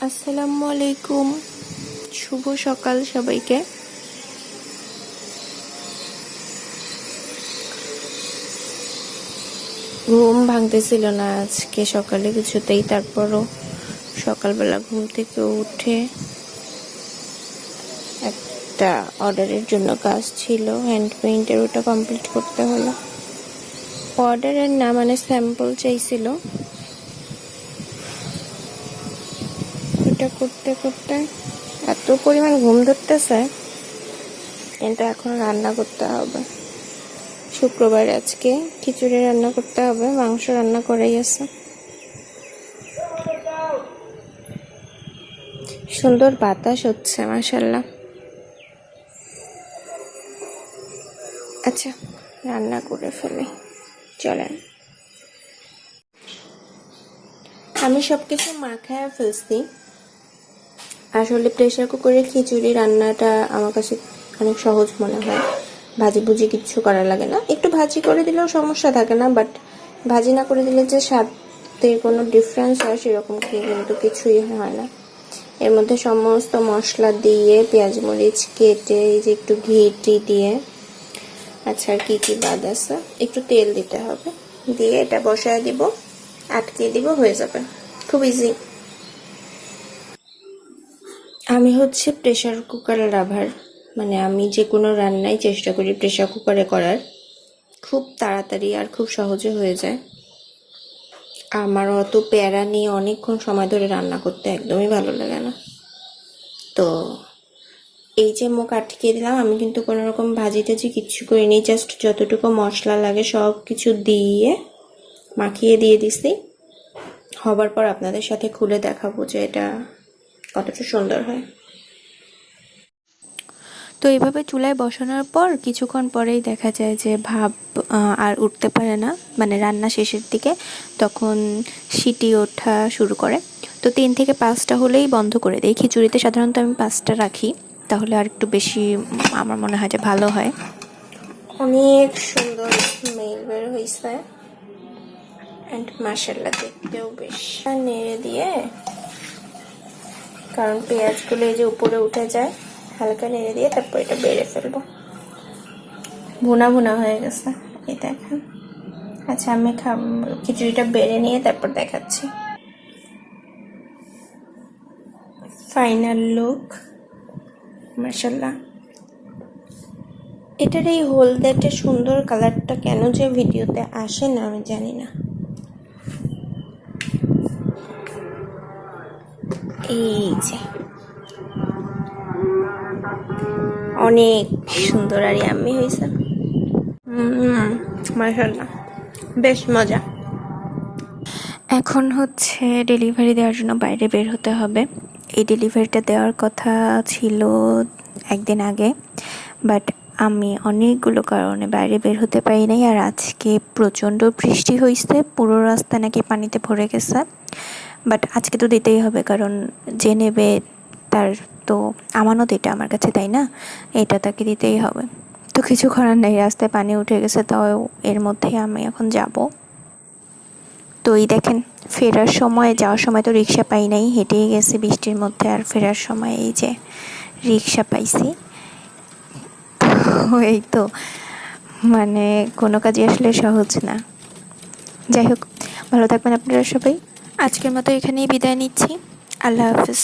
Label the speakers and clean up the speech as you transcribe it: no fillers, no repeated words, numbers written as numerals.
Speaker 1: আসসালামু আলাইকুম, শুভ সকাল সবাইকে। ঘুম ভাঙতেছিল না আজকে সকালে কিছুতেই, তারপরও সকালবেলা ঘুম থেকে উঠে একটা অর্ডারের জন্য কাজ ছিল, হ্যান্ড পেইন্টের, ওটা কমপ্লিট করতে হলো। অর্ডারের না, মানে স্যাম্পল চাইছিল, ওটা করতে করতে এত পরিমাণ ঘুম ধরতেছে। কিন্তু এখন রান্না করতে হবে, শুক্রবার আজকে খিচুড়ি রান্না করতে হবে, মাংস রান্না করাই আছে। সুন্দর বাতাস হচ্ছে, মাশাআল্লাহ। আচ্ছা, রান্না করে ফেলি, চলেন। আমি সবকিছু মাখায় ফেলছি। আসলে প্রেশার কুকারে খিচুড়ি রান্নাটা আমার কাছে অনেক সহজ মনে হয়। ভাজি ভুজি কিচ্ছু করা লাগে না, একটু ভাজি করে দিলেও সমস্যা থাকে না, বাট ভাজি না করে দিলে যে স্বাদের কোনো ডিফারেন্স হয় সেরকম কিন্তু কিছুই হয় না। এর মধ্যে সমস্ত মশলা দিয়ে, পেঁয়াজ মরিচ কেটে, এই যে একটু ঘি দিয়ে, আচ্ছা আর কি কি বাদ আছে, একটু তেল দিতে হবে, দিয়ে এটা বসায় দিব, আটকে দিব, হয়ে যাবে, খুব ইজি। আমি হচ্ছে প্রেশার কুকার লাভার, মানে আমি যে কোনো রান্নাই চেষ্টা করি প্রেশার কুকারে করার, খুব তাড়াতাড়ি আর খুব সহজে হয়ে যায়। আমার অত প্যারা নিয়ে অনেকক্ষণ সময় ধরে রান্না করতে একদমই ভালো লাগে না। তো এই যে মুখ আটকে দিলাম, আমি কিন্তু কোনো রকম ভাজি টাজি কিচ্ছু করিনি, জাস্ট যতটুকু মশলা লাগে সব কিছু দিয়ে মাখিয়ে দিয়ে দিছি। হবার পর আপনাদের সাথে খুলে দেখাবো যে এটা কতটা সুন্দর হয়। তো এইভাবে চুলায় বসানোর পর কিছুক্ষণ পরেই দেখা যায় যে ভাপ আর উঠতে পারে না, মানে রান্না শেষের দিকে তখন সিটি ওঠা শুরু করে। তো 3 থেকে 5টা হলেই বন্ধ করে দিই। খিচুড়িতে সাধারণত আমি 5টা রাখি, তাহলে আর একটু বেশি আমার মনে হয় যে ভালো হয়। অনেক সুন্দর স্মেল বের হয়েছে, অ্যান্ড মাশাআল্লাহ দেখতেও বেশ। নেড়ে দিয়ে, কারণ পেঁয়াজগুলো এই যে উপরে উঠে যায়, হালকা নেড়ে দিয়ে তারপর এটা বেড়ে ফেলবো। ভুনা ভুনা হয়ে গেছে, এই দেখেন। আচ্ছা, আমি খিচুড়িটা বেড়ে নিয়ে তারপর দেখাচ্ছি ফাইনাল লুক। মাশাআল্লাহ, এটার এই হলদেটে সুন্দর কালারটা কেন যে ভিডিওতে আসে না আমি জানি না। এই যে অনেক সুন্দর আর ইয়াম্মি হয়েছে। মাশাআল্লাহ, বেশ মজা। এখন হচ্ছে ডেলিভারি দেওয়ার জন্য বাইরে বের হতে হবে। এই ডেলিভারিটা দেওয়ার কথা ছিল একদিন আগে, বাট আমি অনেকগুলো কারণে বাইরে বের হতে পারি নাই। আর আজকে প্রচণ্ড বৃষ্টি হয়েছে, পুরো রাস্তা নাকি পানিতে ভরে গেছে। বাট আজকে তো দিতেই হবে, কারণ যে নেবে তার তো আমানত এটা আমার কাছে, তাই না? এটা তাকে দিতেই হবে। তো কিছু করার নেই, রাস্তায় পানি উঠে গেছে, তাও এর মধ্যে আমি এখন যাব। তো এই দেখেন, ফেরার সময়, যাওয়ার সময় তো রিক্সা পাই নাই, হেঁটেই গেছি বৃষ্টির মধ্যে, আর ফেরার সময় এই যে রিক্সা পাইছি। এই তো, মানে কোনো কাজই আসলে সহজ না। যাই হোক, ভালো থাকবেন আপনারা সবাই। আজকের মতো এখানেই বিদায় নিচ্ছি। আল্লাহ হাফিজ।